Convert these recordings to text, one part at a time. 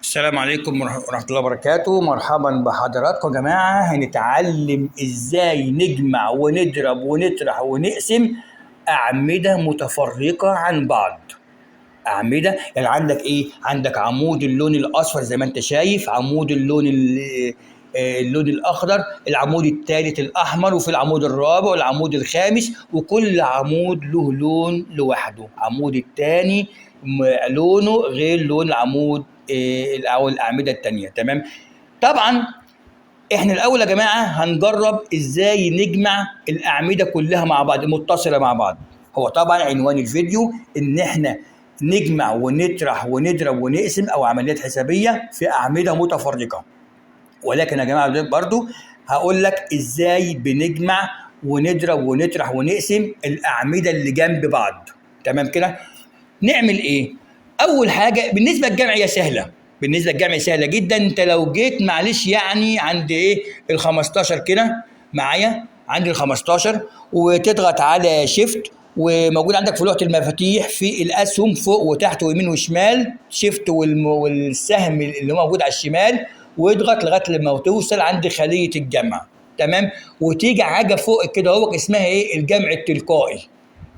السلام عليكم ورحمة الله وبركاته. مرحبا بحضراتكم يا جماعة. هنتعلم ازاي نجمع ونضرب ونطرح ونقسم أعمدة متفرقة عن بعض. أعمدة يعني عندك ايه؟ عندك عمود اللون الأصفر زي ما انت شايف، عمود اللون الأخضر، العمود الثالث الأحمر، وفي العمود الرابع والعمود الخامس، وكل عمود له لون لوحده. عمود الثاني لونه غير لون العمود او الاعمده التانيه. تمام. طبعا احنا الاول يا جماعه هنجرب ازاي نجمع الاعمده كلها مع بعض متصله مع بعض. هو طبعا عنوان الفيديو ان احنا نجمع ونطرح ونضرب ونقسم او عمليات حسابيه في اعمده متفرقه. ولكن يا جماعه برضو هقول لك ازاي بنجمع ونضرب ونطرح ونقسم الاعمده اللي جنب بعض. تمام كده. نعمل ايه؟ اول حاجه بالنسبه للجمع هي سهله. بالنسبه للجمع سهله جدا. انت لو جيت معلش يعني عند ايه ال 15 كده معايا، عند ال 15 وتضغط على شيفت، وموجود عندك في لوحه المفاتيح في الاسهم فوق وتحت ويمين وشمال، شيفت والسهم اللي موجود على الشمال، واضغط لغايه لما توصل عند خليه الجمع. تمام. وتيجي حاجه فوق كده هو اسمها ايه؟ الجمع التلقائي.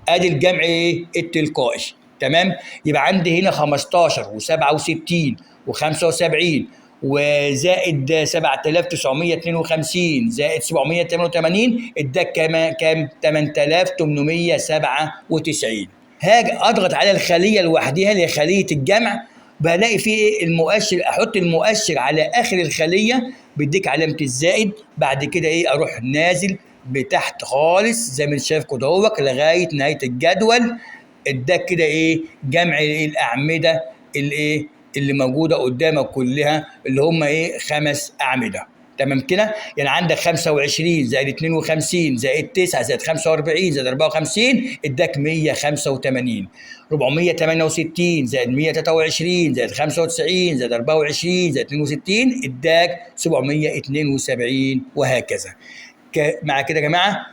ادي الجمع ايه؟ التلقائي. تمام. يبقى عندي هنا 15 و67 و75 وزائد 7952 زائد 788 اداك كام 8897. هاجي اضغط على الخليه لوحدها اللي هي خليه الجمع، بلاقي فيه ايه؟ المؤشر. احط المؤشر على اخر الخليه بيديك علامه الزائد. بعد كده ايه؟ اروح نازل بتحت خالص زي ما انت شايف كده اهوت لغايه نهايه الجدول. اداك كده ايه؟ جمع الاعمده الايه اللي موجوده قدامك كلها، اللي هم ايه؟ 5 اعمده. تمام كده. يعني عندك 25 زائد 52 زائد 9 زائد 45 زائد 54 اداك 185. 468 زائد 123 زائد 95 زائد 24 زائد 62 اداك 772 وهكذا. مع كده يا جماعه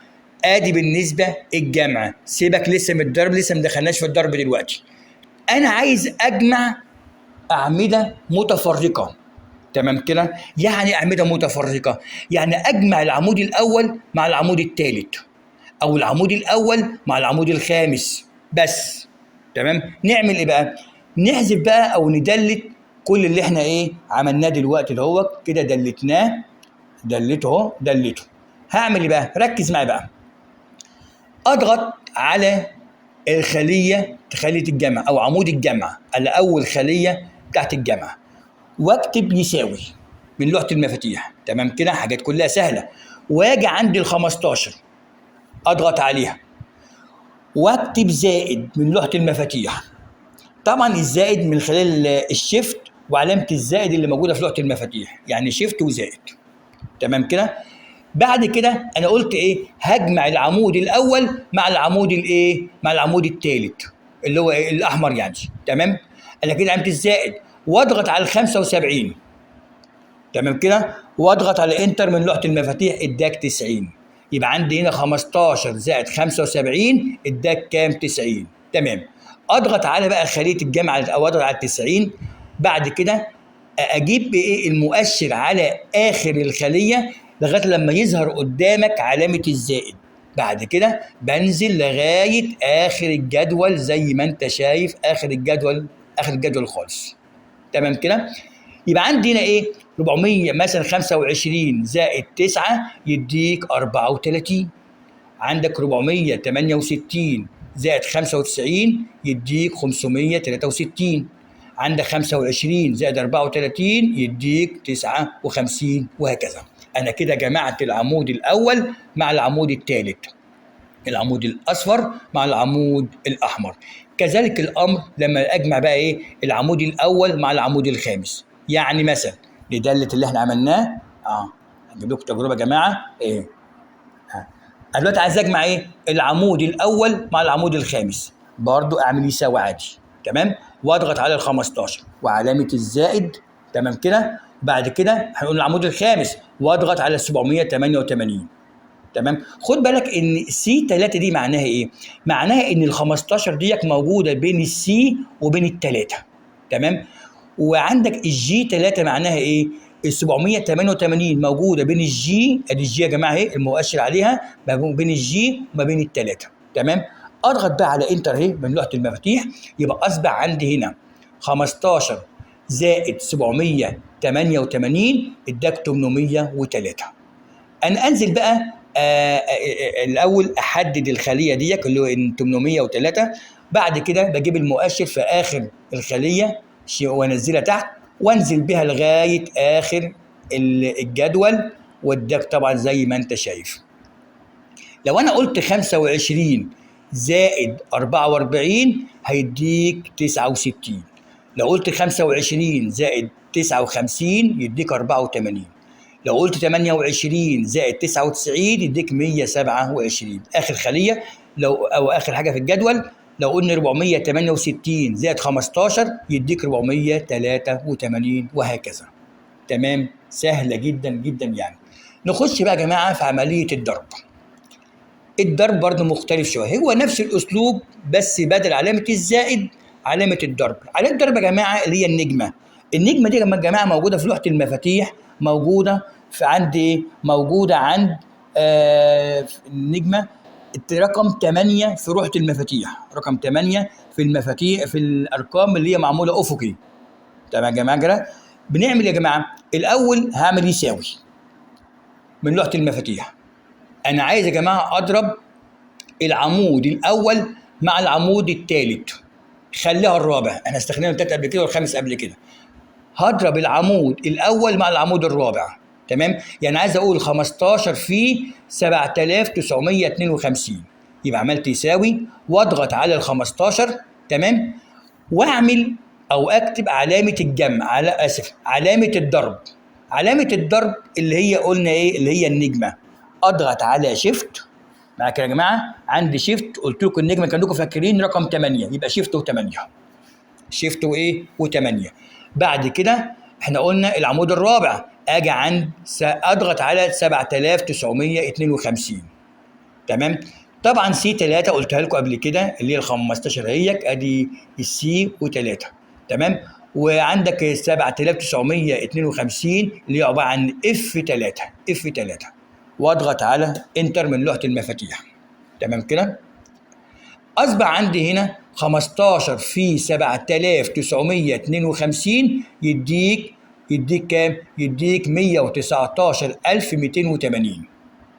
ادي بالنسبه الجمع. سيبك لسه من الضرب، لسه ما دخلناش في الضرب دلوقتي. انا عايز اجمع اعمده متفرقه. تمام كده. يعني اعمده متفرقه يعني اجمع العمود الاول مع العمود الثالث، او العمود الاول مع العمود الخامس بس. تمام. نعمل ايه بقى؟ نحذف بقى او ندلت كل اللي احنا ايه عملناه دلوقتي دهوت كده. دلتناه، دلته اهو، دلته. هعمل ايه بقى؟ ركز معايا بقى. اضغط على خليه الجمع او عمود الجمع على اول خليه بتاعت الجمع، واكتب يساوي من لوحه المفاتيح. تمام كده. حاجات كلها سهله. واجي عند ال 15 اضغط عليها واكتب زائد من لوحه المفاتيح. طبعا الزائد من خلال الشيفت وعلامه الزائد اللي موجوده في لوحه المفاتيح، يعني شيفت وزائد. تمام كده. بعد كده انا قلت ايه؟ هجمع العمود الاول مع العمود الايه؟ مع العمود الثالث اللي هو إيه؟ الاحمر يعني. تمام. انا كده عملت الزائد واضغط على ال 75. تمام كده. واضغط على انتر من لوحه المفاتيح اداك 90. يبقى عندي هنا 15 زائد 75 اداك كام؟ 90. تمام. اضغط على بقى خليه الجمع او اضغط على 90. بعد كده اجيب ايه؟ المؤشر على اخر الخليه لغايه لما يظهر قدامك علامه الزائد. بعد كده بنزل لغايه اخر الجدول زي ما انت شايف اخر الجدول، اخر الجدول خالص. تمام كده. يبقى عندي هنا ايه؟ 400 مثلا 25 زائد 9 يديك 34. عندك 468 زائد 95 يديك 563. عندك 25 زائد 34 يديك 59 وهكذا. انا كده جمعت العمود الاول مع العمود الثالث، العمود الاصفر مع العمود الاحمر. كذلك الامر لما اجمع بقى ايه؟ العمود الاول مع العمود الخامس. يعني مثلا لداله اللي احنا عملناه هجيب لكم تجربه يا جماعه ايه. انا دلوقتي عايز اجمع ايه؟ العمود الاول مع العمود الخامس. برضو اعمل يساوي عادي. تمام. واضغط على ال 15 وعلامه الزائد. تمام كده. بعد كده هنقول العمود الخامس واضغط على 788. تمام. خد بالك ان سي 3 دي معناها ايه؟ معناها ان ال 15 ديت موجوده بين السي وبين الثلاثه. تمام. وعندك الجي 3 معناها ايه؟ ال 788 موجوده بين الجي، ادي الجي يا جماعه اهي المؤشر عليها، ما بين الجي وما بين الثلاثه. تمام؟ اضغط بقى على انتر اهي من لوحه المفاتيح، يبقى اصبح عندي هنا 15 زائد 788 اداك 803. انا انزل بقى الاول احدد الخليه ديت اللي هو 803. بعد كده بجيب المؤشر في اخر الخليه وانزلها تحت، وانزل بها لغايه اخر الجدول، واداك طبعا زي ما انت شايف. لو انا قلت 25 زائد 44 هيديك 69. لو قلت 25 زائد 59 يديك 84. لو قلت 28 زائد 99 يديك 127. اخر خليه او اخر حاجه في الجدول لو قلنا 468 زائد 15 يديك 483 وهكذا. تمام؟ سهله جدا جدا يعني. نخش بقى يا جماعه في عمليه الضرب. الضرب برضه مختلف شويه، هو نفس الاسلوب بس بدل علامه الزائد علامه الضرب. علامه الضرب يا جماعه اللي هي النجمه. النجمه دي يا جماعه موجوده في لوحه المفاتيح، موجوده في عندي، موجوده عند النجمه رقم 8 في لوحه المفاتيح، رقم 8 في المفاتيح في الارقام اللي هي معموله افقي. تمام يا جماعه كده؟ بنعمل يا جماعه الاول هعمل يساوي من لوحه المفاتيح. انا عايز يا جماعه اضرب العمود الاول مع العمود الثالث، خليها الرابع، احنا استخدمنا الثالث قبل كده والخامس قبل كده. هضرب العمود الاول مع العمود الرابع. تمام؟ يعني عايز اقول 15 في 7952، يبقى عملت يساوي واضغط على ال 15. تمام؟ واعمل او اكتب علامه الجمع، علامه الضرب. علامه الضرب اللي هي قلنا ايه؟ اللي هي النجمه. اضغط على شيفت. معايا كده يا جماعه؟ عندي شيفت، قلت لكم النجمه كانكم فاكرين رقم 8، يبقى شيفت و8. شيفت وايه؟ و8. بعد كده احنا قلنا العمود الرابع، اجي عند اضغط على 7952. تمام؟ طبعا سي 3 قلتها لكم قبل كده اللي هي ال 15 هيك، ادي السي و3. تمام؟ وعندك 7952 اللي هي عباره عن اف 3، اف 3. واضغط على انتر من لوحه المفاتيح. تمام كده؟ اصبح عندي هنا 15 في 7952 يديك كام؟ يديك 119280.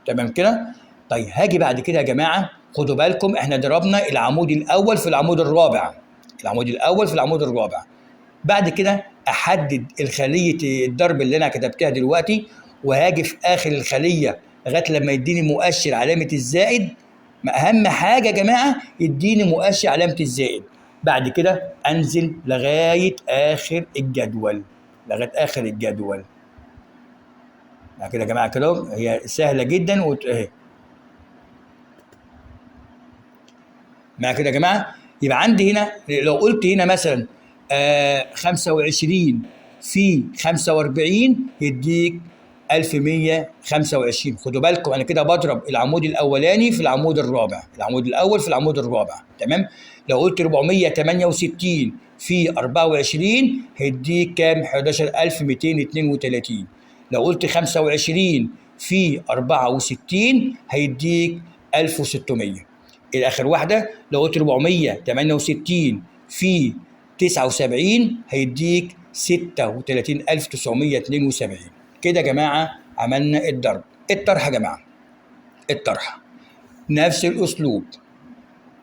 تمام كده؟ طيب هاجي بعد كده يا جماعه، خدوا بالكم احنا ضربنا العمود الاول في العمود الرابع، العمود الاول في العمود الرابع. بعد كده احدد الخليه الضرب اللي انا كتبتها دلوقتي، وهاجي في اخر الخليه لغايه لما يديني مؤشر علامه الزائد. اهم حاجه يا جماعه يديني مؤشر علامه الزائد. بعد كده انزل لغايه اخر الجدول، لغايه اخر الجدول. بعد كده يا جماعه كده هي سهله جدا اهي. مع كده يا جماعه يبقى عندي هنا لو قلت هنا مثلا 25 في 45 يديك 1125. خدوا بالكم انا كده بضرب العمود الاولاني في العمود الرابع، العمود الاول في العمود الرابع. تمام؟ لو قلت 468 في 24 هيديك كام؟ 11232. لو قلت 25 في 64 هيديك 1600. الاخر واحده لو قلت 468 في 79 هيديك 36972. كده يا جماعه عملنا الضرب. الطرح يا جماعه، الطرح نفس الاسلوب،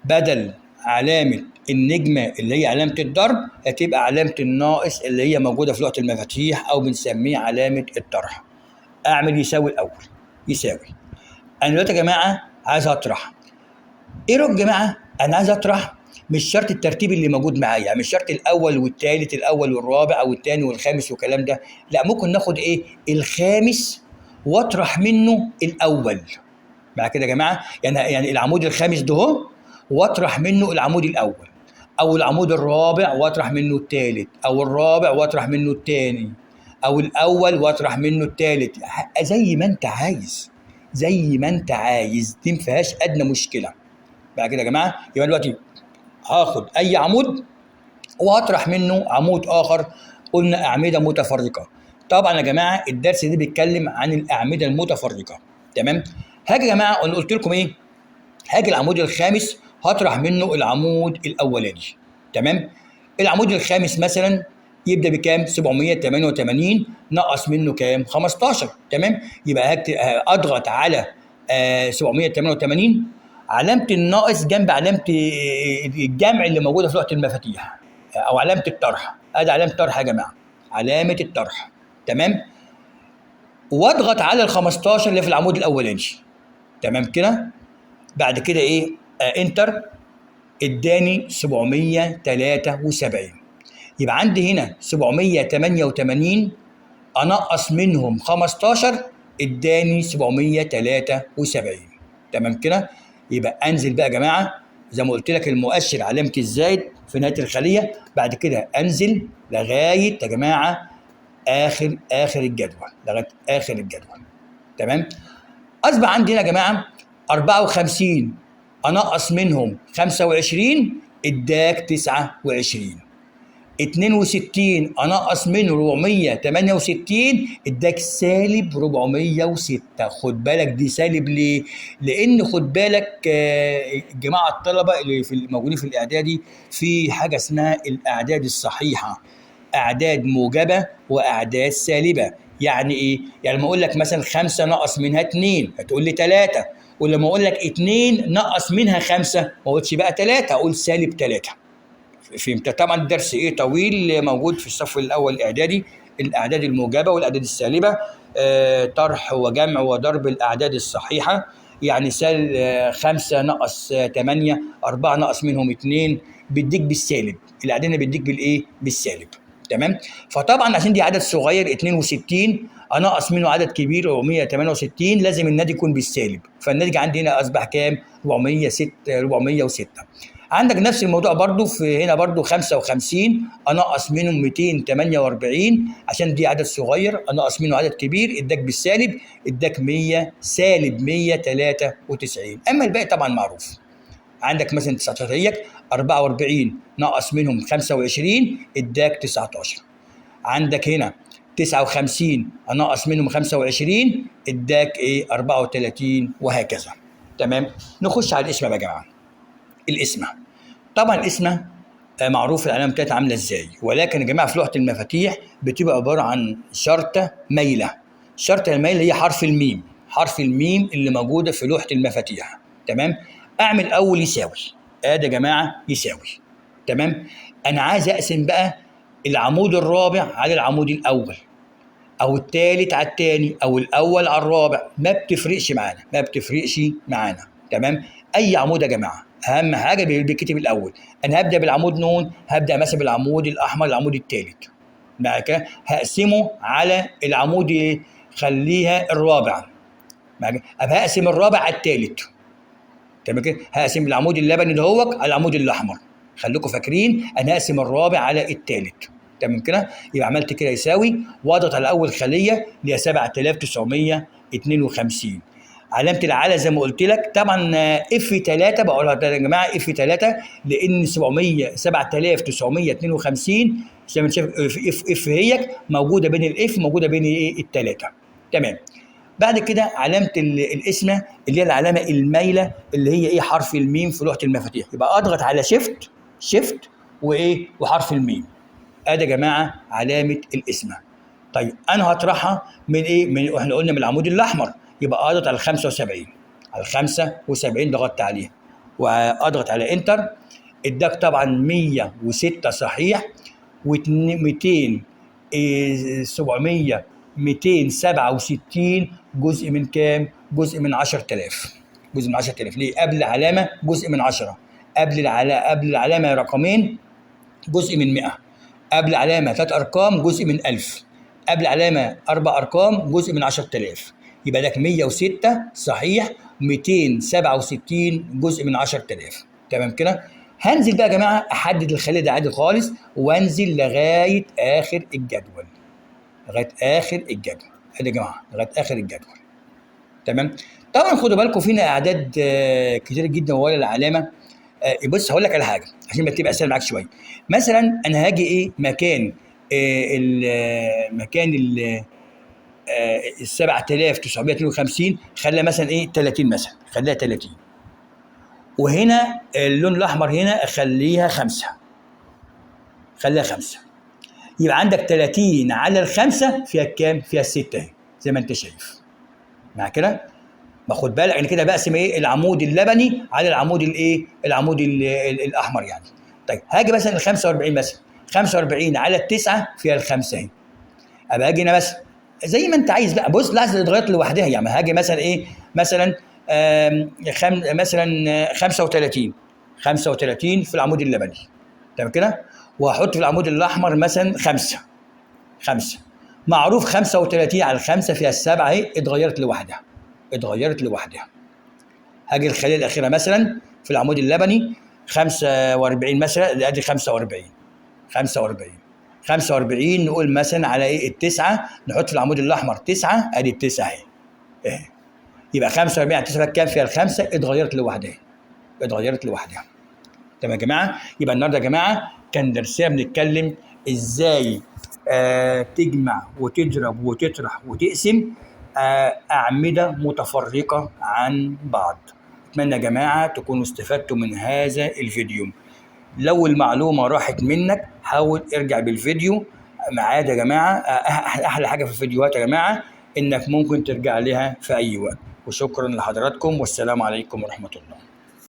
بدل علامه النجمه اللي هي علامه الضرب هتبقى علامه الناقص اللي هي موجوده في لوحه المفاتيح او بنسميه علامه الطرح. اعمل يساوي الاول، يساوي. انا دلوقتي يا جماعه عايز اطرح. ايه رايك يا جماعه؟ انا عايز اطرح مش شرط الترتيب اللي موجود معايا، يعني مش شرط الاول والثالث، الاول والرابع او الثاني والخامس والكلام ده، لا ممكن ناخد ايه؟ الخامس واطرح منه الاول. بعد كده يا جماعه يعني العمود الخامس ده اهو واطرح منه العمود الاول، او العمود الرابع واطرح منه الثالث، او الرابع واطرح منه الثاني، او الاول واطرح منه الثالث، زي ما انت عايز، زي ما انت عايز، دي ما فيهاش ادنى مشكله. بعد كده يا جماعه يبقى دلوقتي هاخد اي عمود وهطرح منه عمود اخر، قلنا اعمده متفرقه. طبعا يا جماعه الدرس ده بيتكلم عن الاعمده المتفرقه. تمام. هاجي يا جماعه انا قلت لكم ايه، هاجي العمود الخامس هطرح منه العمود الاولاني. تمام. العمود الخامس مثلا يبدا بكام؟ 788 نقص منه كام؟ 15. تمام. يبقى اضغط على 788، علامه الناقص جنب علامه الجمع اللي موجوده في لوحه المفاتيح، او علامه الطرح. ادي علامه الطرح يا جماعه، علامه الطرح. تمام. واضغط على ال 15 اللي في العمود الاولاني. تمام كده. بعد كده ايه؟ انتر. اداني 773. يبقى عندي هنا 788 انقص منهم 15 اداني 773. تمام كده. يبقى انزل بقى يا جماعه زي ما قلت لك المؤشر علامه الزائد في نهايه الخليه، بعد كده انزل لغايه يا جماعه اخر الجدول، لغايه اخر الجدول. تمام. اصبح عندي هنا يا جماعه 54 انقص منهم 25 اداك 29. 62 انقص منه 468 اداك سالب 406. خد بالك دي سالب ليه؟ لان خد بالك جماعه الطلبه اللي موجودين في الاعدادي في حاجه اسمها الاعداد الصحيحه، اعداد موجبه واعداد سالبه. يعني ايه؟ يعني لما اقول لك مثلا 5 نقص منها 2 هتقول لي 3، ولما اقول لك 2 نقص منها 5 ما اقولش بقى 3، اقول سالب 3. فهمت؟ طبعا الدرس ايه طويل، موجود في الصف الاول الاعدادي، الاعداد الموجبه والاعداد السالبه، طرح وجمع وضرب الاعداد الصحيحه. يعني سال 5 نقص 8 4 نقص منهم 2 بيديك بالسالب، الاعداد بيديك بالايه؟ بالسالب. تمام. فطبعا عشان دي عدد صغير 62 انقص منه عدد كبير 468 لازم الناتج يكون بالسالب، فالناتج عندي هنا اصبح كام؟ 406. عندك نفس الموضوع برضو في هنا برضو 55 انقص منهم 248 عشان دي عدد صغير انقص منه عدد كبير اداك بالسالب، اداك 100 سالب 193. اما الباقي طبعا معروف. عندك مثلا 19 44 نقص منهم 25 اداك 19. عندك هنا 59 نقص منهم 25 اداك ايه؟ 34 وهكذا. تمام. نخش على القسمه بقى يا جماعه. القسمه طبعا القسمه معروف العلامه بتاعتها عامله ازاي، ولكن يا جماعه في لوحه المفاتيح بتبقى عباره عن شرطه مايله. الشرطه المايله هي حرف الميم، حرف الميم اللي موجوده في لوحه المفاتيح. تمام. اعمل اول يساوي. ادي يا جماعه يساوي. تمام. انا عايز اقسم بقى العمود الرابع على العمود الاول، او الثالث على الثاني، او الاول على الرابع، ما بتفرقش معانا، ما بتفرقش معانا. تمام. اي عمود يا جماعه اهم حاجه بيتكتب الاول. انا هبدا بالعمود نون، هبدا مثلا بالعمود الاحمر العمود الثالث، بعد كده هقسمه على العمود ايه؟ خليها الرابع، ابقى هقسم الرابع على الثالث. تمام كده. هقسم العمود اللبني دهوت على العمود الاحمر، خليكم فاكرين انا هقسم الرابع على الثالث. تمام كده. يبقى عملت كده يساوي، واضغط على اول خليه اللي هي 7952. علامه العلى زي ما قلت لك طبعا اف 3 بقولها يا جماعه اف 3 لان 7952 زي ما انت شايف اف هي موجوده بين الاف موجوده بين ايه؟ الثلاثه. تمام. بعد كده علامه القسمه اللي هي العلامه المايله اللي هي ايه؟ حرف الميم في لوحه المفاتيح. يبقى اضغط على شيفت وايه؟ وحرف الميم. ادي يا جماعه علامه القسمه. طيب انا هطرحها من ايه؟ من احنا قلنا من العمود الاحمر، يبقى اضغط على 75. على 75 ضغطت عليها واضغط على انتر. اداك طبعا 106 صحيح، و200 700 267 جزء من كام؟ جزء من 10000. جزء من 10000 ليه؟ قبل العلامه جزء من 10، قبل العلامه رقمين جزء من 100، قبل العلامه 3 ارقام جزء من 1000، قبل العلامه 4 ارقام جزء من 10000. يبقى ده 106 صحيح، 267 جزء من 10000. تمام كده. هنزل بقى يا جماعه احدد الخليه ده عادي خالص، وانزل لغايه اخر الجدول، لغايه اخر الجدول. ادي يا جماعه لغايه اخر الجدول. تمام. طبعا خدوا بالكم فينا اعداد كتير جدا ولا العلامه. بص هقول لك على حاجه عشان ما تبقى اسهل معاك شويه. مثلا انا هاجي ايه؟ مكان المكان ال 7952 خليها مثلا ايه 30 مثلا، خليها 30. وهنا اللون الاحمر هنا اخليها 5، خليها 5. يبقى عندك 30 على الخمسه فيها كام؟ فيها 6 اهي زي ما انت شايف. مع كده باخد بالك انا كده بقسم ايه العمود اللبني على العمود الايه؟ العمود الاحمر يعني. طيب هاجي مثلا ال 45 مثلا، 45 على التسعه فيها الخمسه اهي. ابقى اجي هنا مثلا زي ما انت عايز بقى. بص لاحظ الاتغيرات لوحدها يعني. هاجي مثلا ايه؟ مثلا مثلا 35 في العمود اللبني، تمام كده. وهحط في العمود الاحمر مثلا 5. معروف 35 على الخمسه فيها السبعه اهي، اتغيرت لوحدها، اتغيرت لوحدها. هاجي الخليه الاخيره مثلا في العمود اللبني 45 مثلا، ادي 45 نقول مثلا على ايه؟ التسعه، نحط في العمود الاحمر 9، ادي التسعه اهي. إيه. يبقى 45 على 9 كام؟ فيها الخمسه، اتغيرت لوحدها، اتغيرت لوحدها. تمام يا جماعه. يبقى النهارده يا جماعه كان درسنا بنتكلم ازاي تجمع وتضرب وتطرح وتقسم اعمده متفرقه عن بعض. اتمنى يا جماعه تكونوا استفدتوا من هذا الفيديو. لو المعلومه راحت منك حاول ارجع بالفيديو معاد يا جماعه. احلى حاجه في الفيديوهات يا جماعه انك ممكن ترجع لها في اي وقت. وشكرا لحضراتكم، والسلام عليكم ورحمه الله.